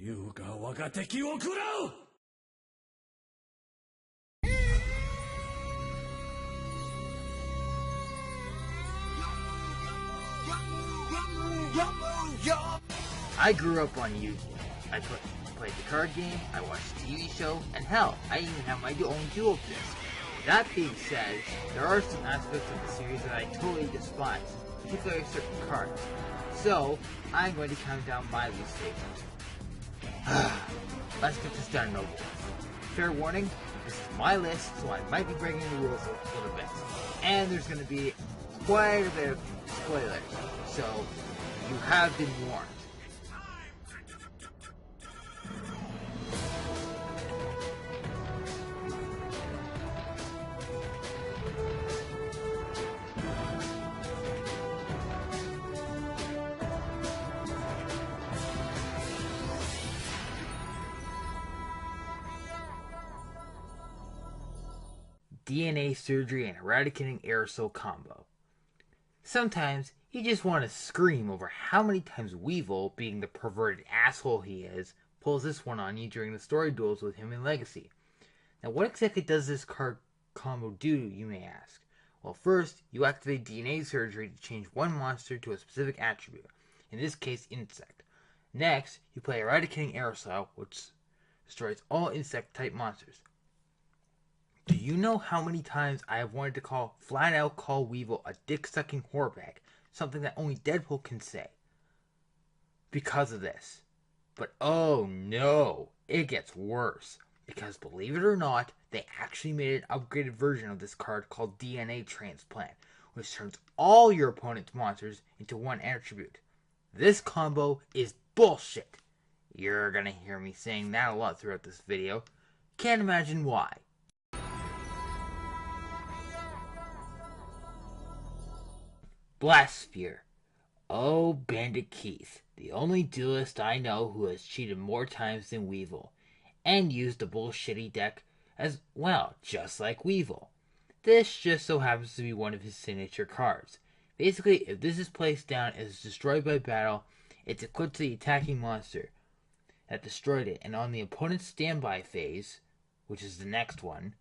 優が我が敵を食らう。I grew up on Yu-Gi-Oh! I played the card game, I watched the TV show, and hell, I even have my own dual disc. That being said, there are some aspects of the series that I totally despise, particularly certain cards. So, I'm going to count down my least favorites. Let's get this done and over with. Fair warning, this is my list, so I might be breaking the rules a little bit. And there's going to be quite a bit of spoilers, so you have been warned. DNA surgery and eradicating aerosol combo. Sometimes you just want to scream over how many times Weevil, being the perverted asshole he is, pulls this one on you during the story duels with him in Legacy. Now what exactly does this card combo do, you may ask? Well, first, you activate DNA surgery to change one monster to a specific attribute, in this case insect. Next, you play Eradicating Aerosol, which destroys all insect-type monsters. Do you know how many times I have wanted to flat out call Weevil a dick-sucking whorebag, something that only Deadpool can say? Because of this. But oh no, it gets worse. Because believe it or not, they actually made an upgraded version of this card called DNA Transplant, which turns all your opponent's monsters into one attribute. This combo is bullshit. You're gonna hear me saying that a lot throughout this video. Can't imagine why. Blastsphere. Oh, Bandit Keith, the only duelist I know who has cheated more times than Weevil, and used a bullshitty deck as well, just like Weevil. This just so happens to be one of his signature cards. Basically, if this is placed down and is destroyed by battle, it's equipped to the attacking monster that destroyed it, and on the opponent's standby phase, which is the next one,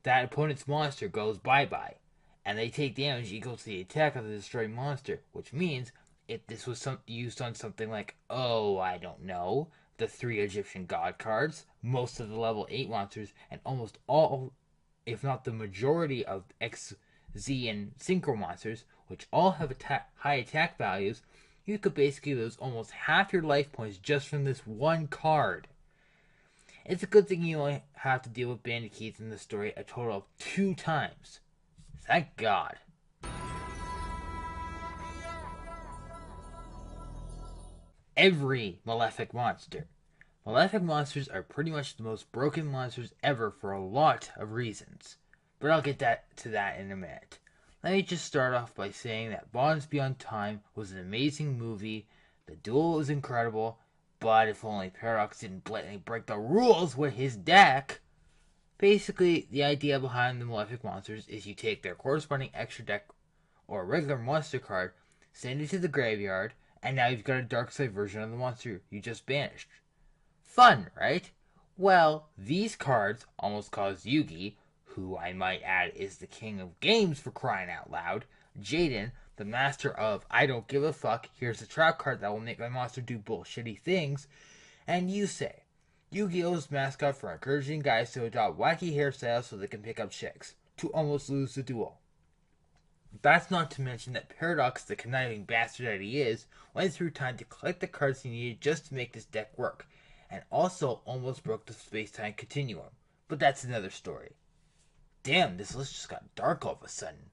that opponent's monster goes bye-bye, and they take damage equal to the attack of the destroyed monster, which means if this was used on something like, I don't know, the 3 Egyptian god cards, most of the level 8 monsters, and almost all, if not the majority of X, Z, and Synchro monsters, which all have high attack values, you could basically lose almost half your life points just from this one card. It's a good thing you only have to deal with Bandit Keith in the story a total of 2 times. Thank God. Every Malefic monster. Malefic monsters are pretty much the most broken monsters ever for a lot of reasons. But I'll get to that in a minute. Let me just start off by saying that Bonds Beyond Time was an amazing movie. The duel was incredible. But if only Paradox didn't blatantly break the rules with his deck. Basically, the idea behind the Malefic monsters is you take their corresponding extra deck or regular monster card, send it to the graveyard, and now you've got a dark side version of the monster you just banished. Fun, right? Well, these cards almost caused Yugi, who I might add is the king of games for crying out loud, Jaden, the master of I don't give a fuck, here's a trap card that will make my monster do bullshitty things, and Yusei, Yu-Gi-Oh's mascot for encouraging guys to adopt wacky hairstyles so they can pick up chicks, to almost lose the duel. That's not to mention that Paradox, the conniving bastard that he is, went through time to collect the cards he needed just to make this deck work, and also almost broke the space-time continuum. But that's another story. Damn, this list just got dark all of a sudden.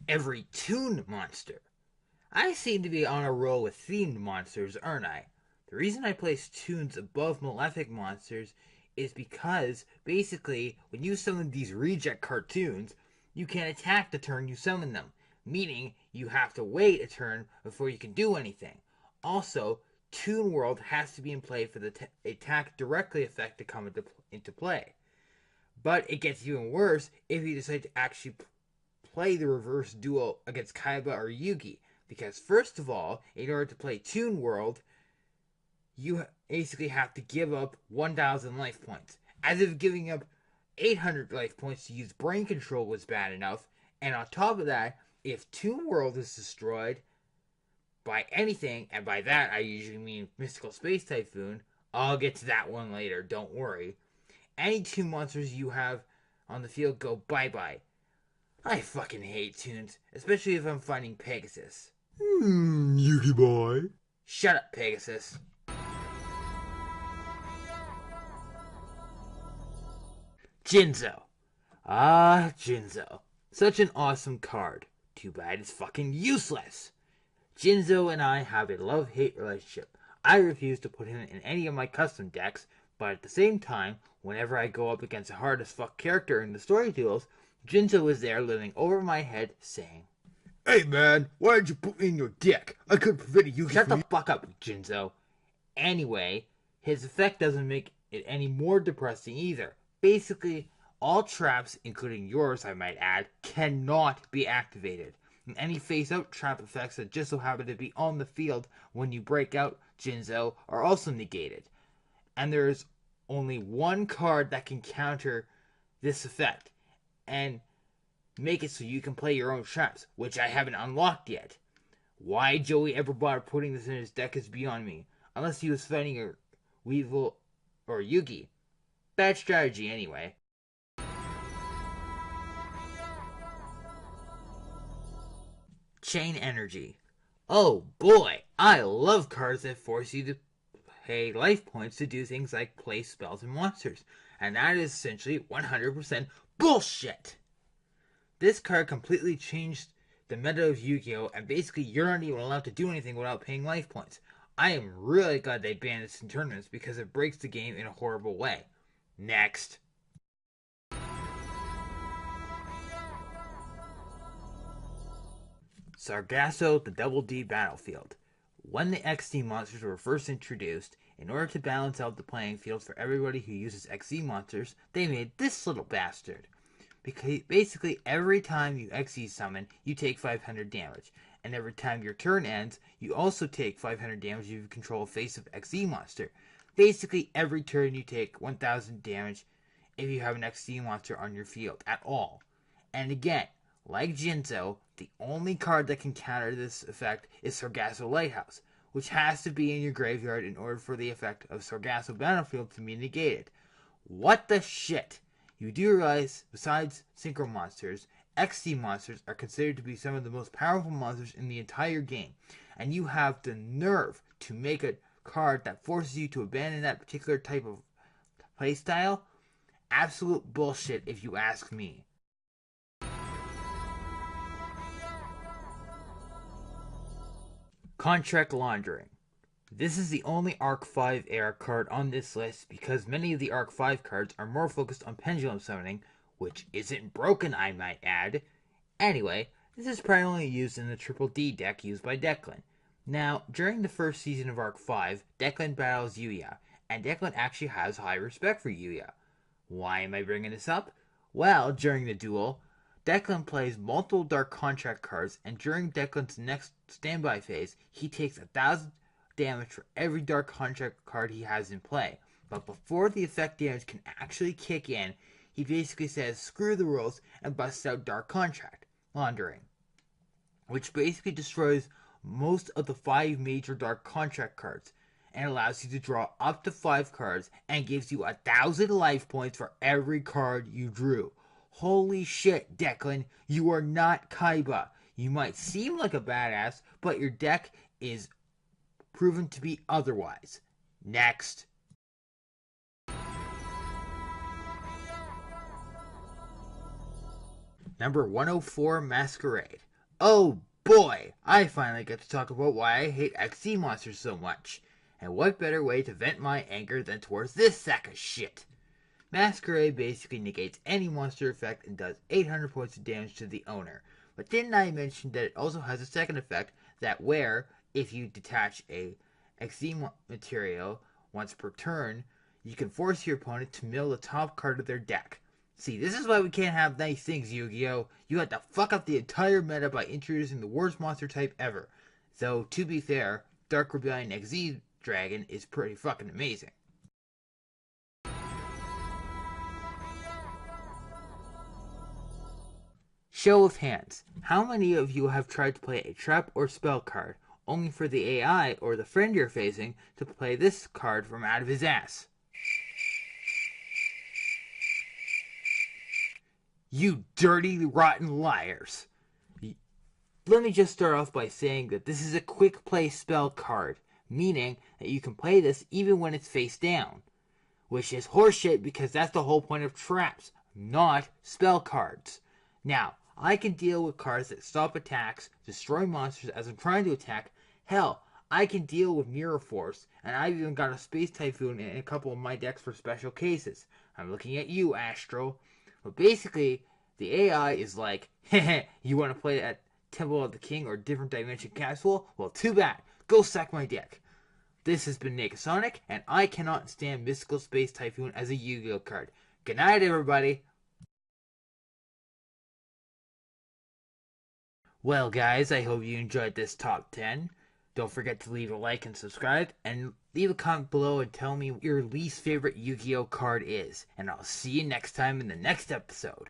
Every Toon monster. I seem to be on a roll with themed monsters, aren't I? The reason I place Toons above Malefic monsters is because, basically, when you summon these reject cartoons, you can't attack the turn you summon them, meaning you have to wait a turn before you can do anything. Also, Toon World has to be in play for the attack directly effect to come into play. But it gets even worse if you decide to actually play the reverse duel against Kaiba or Yugi. Because first of all, in order to play Toon World, you basically have to give up 1,000 life points. As if giving up 800 life points to use brain control was bad enough, and on top of that, if Toon World is destroyed by anything, and by that I usually mean Mystical Space Typhoon, I'll get to that one later, don't worry. Any Toon monsters you have on the field go bye-bye. I fucking hate Toons, especially if I'm fighting Pegasus. Yugi boy. Shut up, Pegasus. Jinzo. Ah, Jinzo. Such an awesome card. Too bad it's fucking useless. Jinzo and I have a love-hate relationship. I refuse to put him in any of my custom decks, but at the same time, whenever I go up against a hard-as-fuck character in the story duels, Jinzo is there living over my head saying, Hey man, why did you put me in your deck? I could have prevented Yugi Shut from the fuck up, Jinzo. Anyway, his effect doesn't make it any more depressing either. Basically, all traps, including yours I might add, cannot be activated. And any face-out trap effects that just so happen to be on the field when you break out Jinzo are also negated. And there is only one card that can counter this effect and make it so you can play your own traps, which I haven't unlocked yet. Why Joey ever bothered putting this in his deck is beyond me, unless he was fighting a Weevil or Yugi. Bad strategy anyway. Chain Energy. Oh boy, I love cards that force you to pay life points to do things like play spells and monsters, and that is essentially 100% bullshit. This card completely changed the meta of Yu-Gi-Oh! And basically you're not even allowed to do anything without paying life points. I am really glad they banned this in tournaments because it breaks the game in a horrible way. Next. Sargasso, the Double D Battlefield. When the XD monsters were first introduced, in order to balance out the playing field for everybody who uses XD monsters, they made this little bastard. Because basically every time you XE summon, you take 500 damage. And every time your turn ends, you also take 500 damage if you control a face-up XE monster. Basically every turn you take 1000 damage if you have an XE monster on your field at all. And again, like Jinzo, the only card that can counter this effect is Sargasso Lighthouse, which has to be in your graveyard in order for the effect of Sargasso Battlefield to be negated. What the shit? You do realize, besides Synchro Monsters, XD monsters are considered to be some of the most powerful monsters in the entire game, and you have the nerve to make a card that forces you to abandon that particular type of playstyle? Absolute bullshit if you ask me. Contract Laundering. This is the only Arc 5 era card on this list because many of the Arc 5 cards are more focused on pendulum summoning, which isn't broken I might add. Anyway, this is primarily used in the Triple D deck used by Declan. Now, during the first season of Arc 5, Declan battles Yuya, and Declan actually has high respect for Yuya. Why am I bringing this up? Well, during the duel, Declan plays multiple Dark Contract cards, and during Declan's next standby phase, he takes 1000 damage for every Dark Contract card he has in play. But before the effect damage can actually kick in, he basically says screw the rules and busts out Dark Contract, Laundering, which basically destroys most of the 5 major Dark Contract cards and allows you to draw up to 5 cards and gives you 1000 life points for every card you drew. Holy shit, Declan, you are not Kaiba. You might seem like a badass, but your deck is proven to be otherwise. Next. Number 104, Masquerade. Oh boy, I finally get to talk about why I hate XD monsters so much. And what better way to vent my anger than towards this sack of shit? Masquerade basically negates any monster effect and does 800 points of damage to the owner. But didn't I mention that it also has a second effect that where, if you detach a XD material once per turn, you can force your opponent to mill the top card of their deck. See, this is why we can't have nice things, Yu-Gi-Oh! You had to fuck up the entire meta by introducing the worst monster type ever. Though, to be fair, Dark Rebellion XZ Dragon is pretty fucking amazing. Show of hands. How many of you have tried to play a trap or spell card, only for the AI or the friend you're facing to play this card from out of his ass? You dirty, rotten liars. Let me just start off by saying that this is a quick play spell card, meaning that you can play this even when it's face down. Which is horseshit because that's the whole point of traps, not spell cards. Now, I can deal with cards that stop attacks, destroy monsters as I'm trying to attack. Hell, I can deal with Mirror Force, and I've even got a Space Typhoon in a couple of my decks for special cases. I'm looking at you, Astro. But basically, the AI is like, heh, you want to play at Temple of the King or Different Dimension Capsule? Well, too bad. Go sack my deck. This has been Negasonic, and I cannot stand Mystical Space Typhoon as a Yu-Gi-Oh card. Good night, everybody. Well, guys, I hope you enjoyed this top 10. Don't forget to leave a like and subscribe, and leave a comment below and tell me what your least favorite Yu-Gi-Oh card is. And I'll see you next time in the next episode.